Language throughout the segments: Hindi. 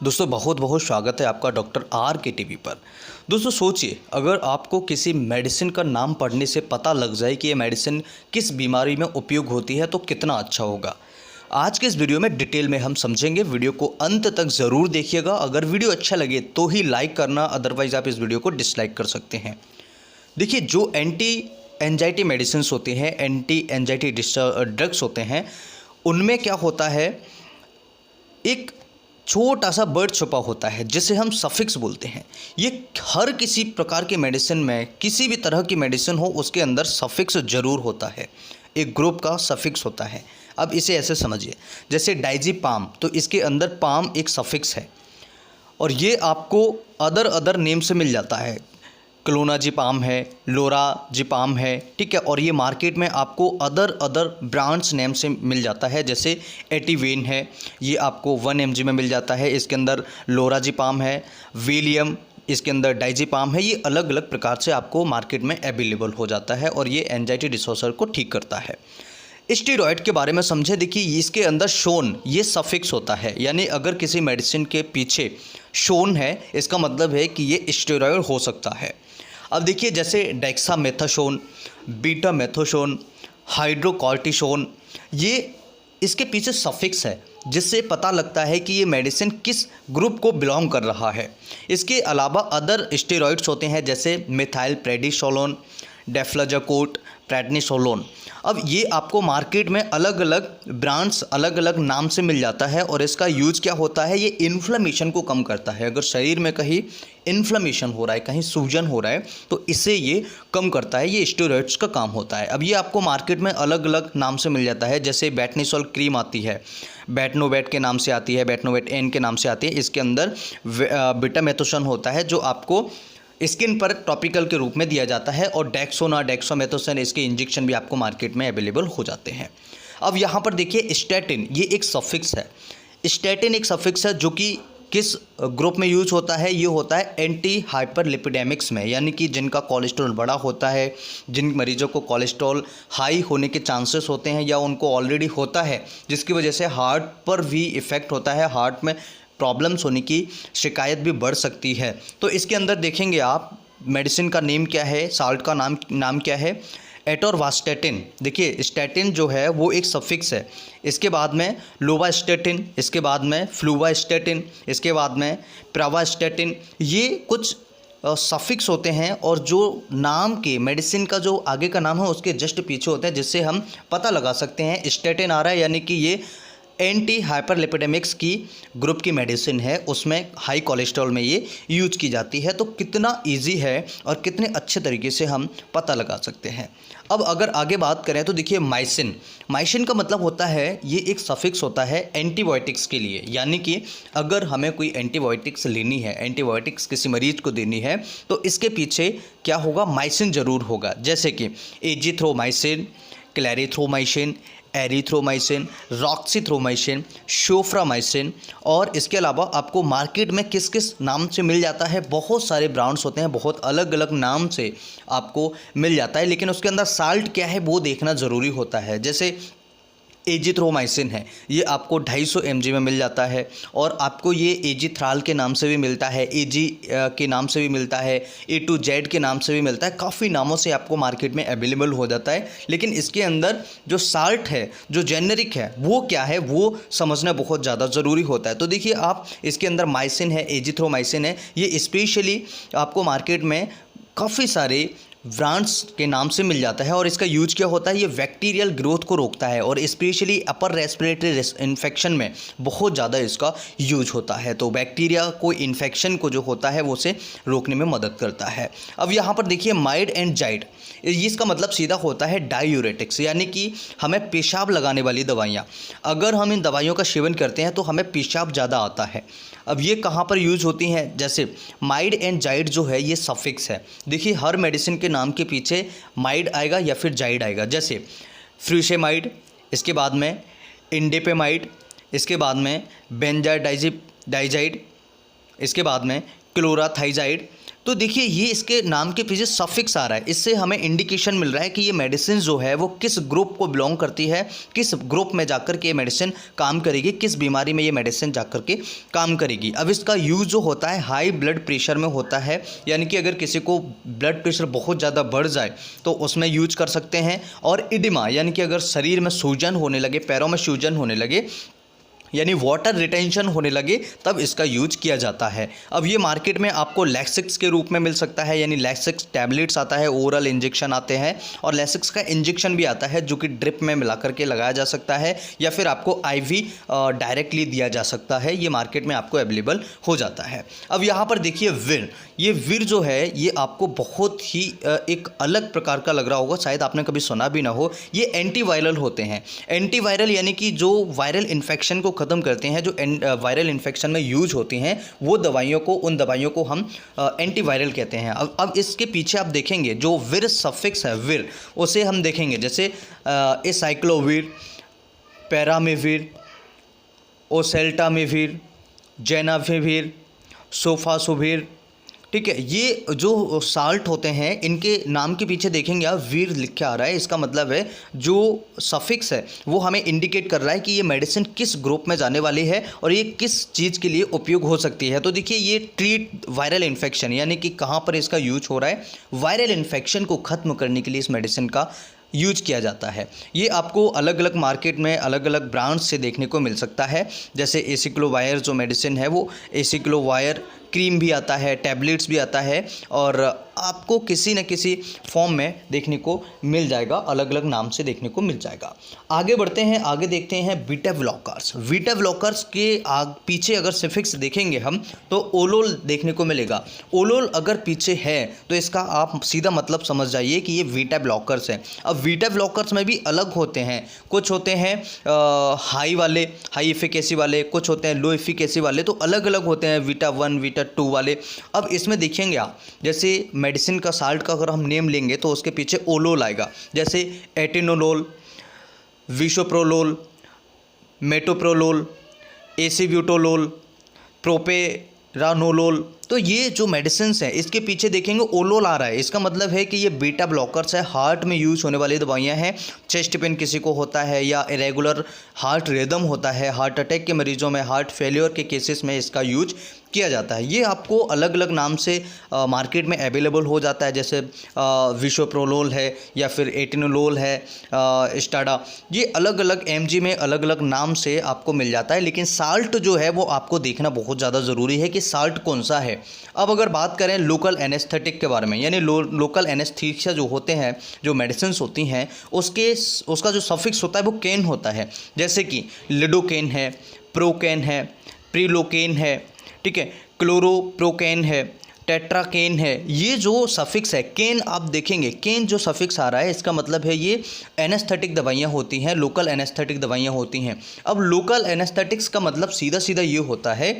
दोस्तों बहुत बहुत स्वागत है आपका डॉक्टर आर के टीवी पर। दोस्तों सोचिए, अगर आपको किसी मेडिसिन का नाम पढ़ने से पता लग जाए कि ये मेडिसिन किस बीमारी में उपयोग होती है तो कितना अच्छा होगा। आज के इस वीडियो में डिटेल में हम समझेंगे। वीडियो को अंत तक ज़रूर देखिएगा। अगर वीडियो अच्छा लगे तो ही लाइक करना, अदरवाइज़ आप इस वीडियो को डिसलाइक कर सकते हैं। देखिए, जो एंटी एंजाइटी मेडिसिन होते हैं, एंटी एंजाइटी ड्रग्स होते हैं, उनमें क्या होता है, एक छोटा सा वर्ड छुपा होता है जिसे हम सफिक्स बोलते हैं। ये हर किसी प्रकार के मेडिसिन में, किसी भी तरह की मेडिसिन हो, उसके अंदर सफिक्स ज़रूर होता है। एक ग्रुप का सफिक्स होता है। अब इसे ऐसे समझिए, जैसे डाइजीपाम, तो इसके अंदर पाम एक सफिक्स है और ये आपको अदर नेम से मिल जाता है। क्लोनाजीपाम है, लोराजीपाम है, ठीक है। और ये मार्केट में आपको अदर ब्रांड्स नेम से मिल जाता है। जैसे एटीवेन है, ये आपको 1 mg में मिल जाता है। इसके अंदर लोराजीपाम है, विलियम, इसके अंदर डाइजीपाम है। ये अलग अलग प्रकार से आपको मार्केट में अवेलेबल हो जाता है और ये एंजाइटी डिसऑर्डर को ठीक करता है। स्टेरॉयड के बारे में समझे। देखिए, इसके अंदर शोन ये सफिक्स होता है, यानी अगर किसी मेडिसिन के पीछे शोन है, इसका मतलब है कि ये स्टेरॉयड हो सकता है। अब देखिए, जैसे डेक्सामेथासोन, बीटामेथासोन, हाइड्रोकॉर्टिसोन, ये इसके पीछे सफिक्स है जिससे पता लगता है कि ये मेडिसिन किस ग्रुप को बिलोंग कर रहा है। इसके अलावा अदर स्टेरॉइड्स होते हैं, जैसे मिथाइल प्रेडिसोलोन, डेफ्लाजाकोट, प्रेडनिसोलोन। अब ये आपको मार्केट में अलग अलग ब्रांड्स, अलग अलग नाम से मिल जाता है और इसका यूज क्या होता है, ये इन्फ्लेमेशन को कम करता है। अगर शरीर में कहीं इन्फ्लेमेशन हो रहा है, कहीं सूजन हो रहा है, तो इससे ये कम करता है। ये स्टेरॉइड्स का काम होता है। अब ये आपको मार्केट में अलग अलग नाम से मिल जाता है। जैसे बेटनिसोल क्रीम आती है, बेटनोवेट के नाम से आती है, बेटनोवेट एन के नाम से आती है। इसके अंदर बीटामेथोसन होता है जो आपको स्किन पर टॉपिकल के रूप में दिया जाता है। और डेक्सोना, डेक्सामेथासोन, इसके इंजेक्शन भी आपको मार्केट में अवेलेबल हो जाते हैं। अब यहाँ पर देखिए, स्टैटिन ये एक सफिक्स है। स्टैटिन एक सफिक्स है जो कि किस ग्रुप में यूज होता है, ये होता है एंटी हाइपरलिपिडेमिक्स में, यानी कि जिनका कोलेस्ट्रॉल बड़ा होता है, जिन मरीजों को कोलेस्ट्रॉल हाई होने के चांसेस होते हैं या उनको ऑलरेडी होता है, जिसकी वजह से हार्ट पर भी इफ़ेक्ट होता है, हार्ट में प्रॉब्लम्स होने की शिकायत भी बढ़ सकती है। तो इसके अंदर देखेंगे आप, मेडिसिन का नेम क्या है, साल्ट का नाम क्या है, एटोरवास्टैटिन। देखिए, स्टैटिन जो है वो एक सफिक्स है। इसके बाद में लोवास्टैटिन, इसके बाद में फ्लूवास्टैटिन, इसके बाद में प्रावास्टैटिन, ये कुछ सफिक्स होते हैं और जो नाम के मेडिसिन का जो आगे का नाम है उसके जस्ट पीछे होते हैं, जिससे हम पता लगा सकते हैं स्टैटिन आ रहा है, यानी कि ये एंटी हाइपरलिपिडेमिक्स की ग्रुप की मेडिसिन है, उसमें हाई कोलेस्ट्रॉल में ये यूज की जाती है। तो कितना इजी है और कितने अच्छे तरीके से हम पता लगा सकते हैं। अब अगर आगे बात करें तो देखिए, माइसिन का मतलब होता है, ये एक सफिक्स होता है एंटीबायोटिक्स के लिए। यानी कि अगर हमें कोई एंटीबायोटिक्स लेनी है, एंटीबायोटिक्स किसी मरीज को देनी है, तो इसके पीछे क्या होगा, माइसिन ज़रूर होगा। जैसे कि एजिथ्रोमाइसिन, क्लैरिथ्रोमाइसिन, एरिथ्रोमाइसिन, रॉक्सीथ्रोमाइसिन, शोफ्रामाइसिन। और इसके अलावा आपको मार्केट में किस किस नाम से मिल जाता है, बहुत सारे ब्रांड्स होते हैं, बहुत अलग अलग नाम से आपको मिल जाता है, लेकिन उसके अंदर साल्ट क्या है वो देखना ज़रूरी होता है। जैसे एजिथ्रोमाइसिन है, ये आपको 250 mg में मिल जाता है और आपको ये एजिथ्राल के नाम से भी मिलता है, एजी के नाम से भी मिलता है, A2Z के नाम से भी मिलता है। काफ़ी नामों से आपको मार्केट में अवेलेबल हो जाता है। लेकिन इसके अंदर जो साल्ट है, जो जेनेरिक है, वो क्या है वो समझना बहुत ज़्यादा ज़रूरी होता है। तो देखिए, आप इसके अंदर माइसिन है, एजिथ्रोमाइसिन है, ये स्पेशली आपको मार्केट में काफ़ी सारे ब्रांड्स के नाम से मिल जाता है। और इसका यूज क्या होता है, ये बैक्टीरियल ग्रोथ को रोकता है और स्पेशली अपर रेस्पिरेटरी इन्फेक्शन में बहुत ज़्यादा इसका यूज होता है। तो बैक्टीरिया को, इन्फेक्शन को जो होता है वो उसे रोकने में मदद करता है। अब यहाँ पर देखिए, माइड एंड जाइड, इसका मतलब सीधा होता है डायूरेटिक्स, यानी कि हमें पेशाब लगाने वाली दवाइयाँ। अगर हम इन दवाइयों का सेवन करते हैं तो हमें पेशाब ज़्यादा आता है। अब ये कहाँ पर यूज होती हैं, जैसे माइड एंड जाइड जो है ये सफिक्स है। देखिए, हर मेडिसिन के नाम के पीछे माइड आएगा या फिर जाइड आएगा। जैसे फ्यूसेमाइड, इसके बाद में इंडेपेमाइड, इसके बाद में बेंजाडाइजाइड, इसके बाद में क्लोराथाइजाइड, तो देखिए ये इसके नाम के पीछे सफिक्स आ रहा है, इससे हमें इंडिकेशन मिल रहा है कि ये मेडिसिन जो है वो किस ग्रुप को बिलोंग करती है, किस ग्रुप में जाकर के ये मेडिसिन काम करेगी, किस बीमारी में ये मेडिसिन जाकर के काम करेगी। अब इसका यूज़ जो होता है हाई ब्लड प्रेशर में होता है, यानी कि अगर किसी को ब्लड प्रेशर बहुत ज़्यादा बढ़ जाए तो उसमें यूज कर सकते हैं। और इडिमा यानी कि अगर शरीर में सूजन होने लगे, पैरों में सूजन होने लगे, यानी वाटर रिटेंशन होने लगे, तब इसका यूज किया जाता है। अब ये मार्केट में आपको लैक्सिक्स के रूप में मिल सकता है, यानी लैक्सिक्स टैबलेट्स आता है, ओरल इंजेक्शन आते हैं, और लैक्सिक्स का इंजेक्शन भी आता है जो कि ड्रिप में मिला करके लगाया जा सकता है, या फिर आपको आईवी डायरेक्टली दिया जा सकता है। ये मार्केट में आपको अवेलेबल हो जाता है। अब यहाँ पर देखिए विर, ये विर जो है ये आपको बहुत ही एक अलग प्रकार का लग रहा होगा, शायद आपने कभी सुना भी ना हो। ये एंटीवायरल होते हैं। एंटीवायरल यानी कि जो वायरल इन्फेक्शन को ख़त्म करते हैं, जो वायरल इन्फेक्शन में यूज होती हैं वो दवाइयों को, उन दवाइयों को हम एंटीवायरल कहते हैं। अब इसके पीछे आप देखेंगे जो विर सफिक्स है, विर, उसे हम देखेंगे जैसे एसाइक्लोविर, पैरामेविर, ओसेल्टामेविर, जेनाफेविर, सोफासोविर, ठीक है। ये जो साल्ट होते हैं इनके नाम के पीछे देखेंगे आप वीर लिख के आ रहा है, इसका मतलब है जो सफिक्स है वो हमें इंडिकेट कर रहा है कि ये मेडिसिन किस ग्रुप में जाने वाली है और ये किस चीज़ के लिए उपयोग हो सकती है। तो देखिए ये ट्रीट वायरल इन्फेक्शन, यानी कि कहाँ पर इसका यूज हो रहा है, वायरल इन्फेक्शन को ख़त्म करने के लिए इस मेडिसिन का यूज किया जाता है। ये आपको अलग अलग मार्केट में अलग अलग ब्रांड्स से देखने को मिल सकता है। जैसे एसिक्लोवायर जो मेडिसिन है वो एसिक्लोवायर क्रीम भी आता है, टैबलेट्स भी आता है, और आपको किसी न किसी फॉर्म में देखने को मिल जाएगा, अलग अलग नाम से देखने को मिल जाएगा। आगे बढ़ते हैं, आगे देखते हैं बीटा ब्लॉकर्स। बीटा ब्लॉकर्स के पीछे अगर सफिक्स देखेंगे हम तो ओलोल देखने को मिलेगा। ओलोल अगर पीछे है तो इसका आप सीधा मतलब समझ जाइए कि ये बीटा ब्लॉकर्स है। अब बीटा ब्लॉकर्स में भी अलग होते हैं, कुछ होते हैं हाई वाले, हाई एफिकेसी वाले, कुछ होते हैं लो एफिकेसी वाले, तो अलग अलग होते हैं बीटा 1, बीटा 2 वाले। अब इसमें देखेंगे आप जैसे मेडिसिन का साल्ट का अगर हम नेम लेंगे तो उसके पीछे ओलोल आएगा, जैसे एटिनोलोल, विशोप्रोलोल, मेटोप्रोलोल, एसीब्यूटोलोल, प्रोपेरानोलोल। तो ये जो मेडिसिन्स हैं इसके पीछे देखेंगे ओलोल आ रहा है, इसका मतलब है कि ये बीटा ब्लॉकर्स है, हार्ट में यूज होने वाली दवाइयाँ हैं। चेस्ट पेन किसी को होता है या इरेगुलर हार्ट रिदम होता है, हार्ट अटैक के मरीजों में, हार्ट फेलियर के केसेस में इसका यूज किया जाता है। ये आपको अलग अलग नाम से मार्केट में अवेलेबल हो जाता है, जैसे विशोप्रोलोल है या फिर एटिनोलोल है, स्टाडा, ये अलग अलग एमजी में अलग अलग नाम से आपको मिल जाता है। लेकिन साल्ट जो है वो आपको देखना बहुत ज़्यादा ज़रूरी है कि साल्ट कौन सा है। अब अगर बात करें लोकल एनेस्थेटिक के बारे में, यानी लोकल एनेस्थीसिया जो होते हैं, जो मेडिसिन होती हैं, उसका जो सफिक्स होता है वो केन होता है, जैसे कि लिडोकेन है, प्रोकेन है, प्रीलोकेन है, ठीक है, क्लोरोप्रोकेन है, टेट्राकेन है। ये जो सफिक्स है केन, आप देखेंगे केन जो सफिक्स आ रहा है इसका मतलब है ये एनेस्थेटिक दवाइयाँ होती हैं, लोकल एनेस्थेटिक दवाइयाँ होती हैं। अब लोकल एनेस्थेटिक्स का मतलब सीधा सीधा ये होता है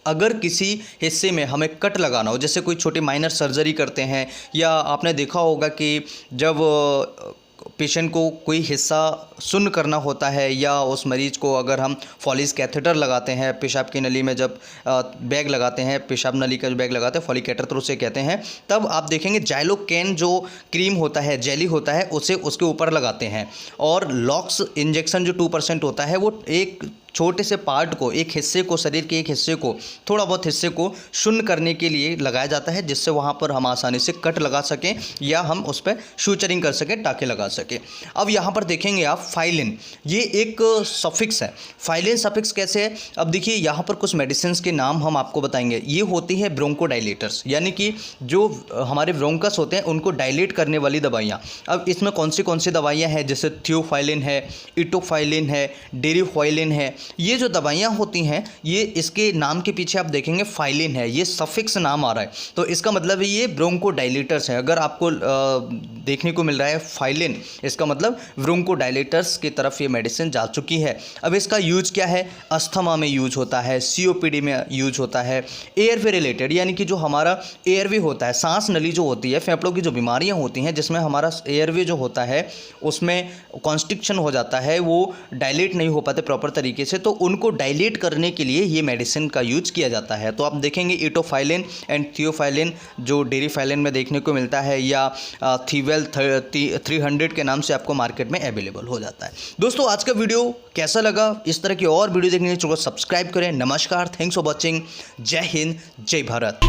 अगर किसी हिस्से में हमें कट लगाना हो, जैसे कोई छोटी माइनर सर्जरी करते हैं, या आपने देखा होगा कि जब पेशेंट को कोई हिस्सा सुन्न करना होता है, या उस मरीज़ को अगर हम फॉलिस कैथेटर लगाते हैं, पेशाब की नली में जब बैग लगाते हैं, पेशाब नली का जो बैग लगाते हैं फॉलिकैटर उसे कहते हैं, तब आप देखेंगे जाइलोकेन जो क्रीम होता है, जेली होता है, उसे उसके ऊपर लगाते हैं। और लॉक्स इंजेक्शन जो 2% होता है वो एक छोटे से पार्ट को, एक हिस्से को, शरीर के एक हिस्से को, थोड़ा बहुत हिस्से को शून्य करने के लिए लगाया जाता है, जिससे वहाँ पर हम आसानी से कट लगा सकें या हम उस पर शूचरिंग कर सकें, टाँके लगा सकें। अब यहाँ पर देखेंगे आप फाइलिन, ये एक सफिक्स है। फाइलिन सफिक्स कैसे है? अब देखिए यहाँ पर कुछ मेडिसिन के नाम हम आपको बताएंगे। ये होती है ब्रोंकोडाइलेटर्स, यानी कि जो हमारे ब्रोंकस होते हैं उनको डायलेट करने वाली दवाइयाँ। अब इसमें कौन सी दवाइयाँ हैं, जैसे थियोफाइलिन है, इटोफाइलिन है, डेरिफाइलिन है। ये जो दवाइयाँ होती हैं ये इसके नाम के पीछे आप देखेंगे फाइलिन है, ये सफिक्स नाम आ रहा है, तो इसका मतलब है ये ब्रोंकोडाइलेटर्स है। अगर आपको देखने को मिल रहा है फाइलिन, इसका मतलब ब्रोंकोडाइलेटर्स की तरफ ये मेडिसिन जा चुकी है। अब इसका यूज क्या है? अस्थमा में यूज होता है, सीओपीडी में यूज होता है, एयरवे रिलेटेड, यानी कि जो हमारा एयरवे होता है, सांस नली जो होती है, फेफड़ों की जो बीमारियाँ होती हैं जिसमें हमारा एयरवे जो होता है उसमें कॉन्स्ट्रिक्शन हो जाता है, वो डायलेट नहीं हो पाते प्रॉपर तरीके से, से, तो उनको डायलेट करने के लिए ये मेडिसिन का यूज किया जाता है। तो आप देखेंगे इटोफाइलिन एंड थियोफाइलिन जो डेरिफाइलिन में देखने को मिलता है, या थीवेल 300 के नाम से आपको मार्केट में अवेलेबल हो जाता है। दोस्तों आज का वीडियो कैसा लगा? इस तरह की और वीडियो देखने के लिए सब्सक्राइब करें। नमस्कार, थैंक्स फॉर वॉचिंग। जय हिंद, जय भारत।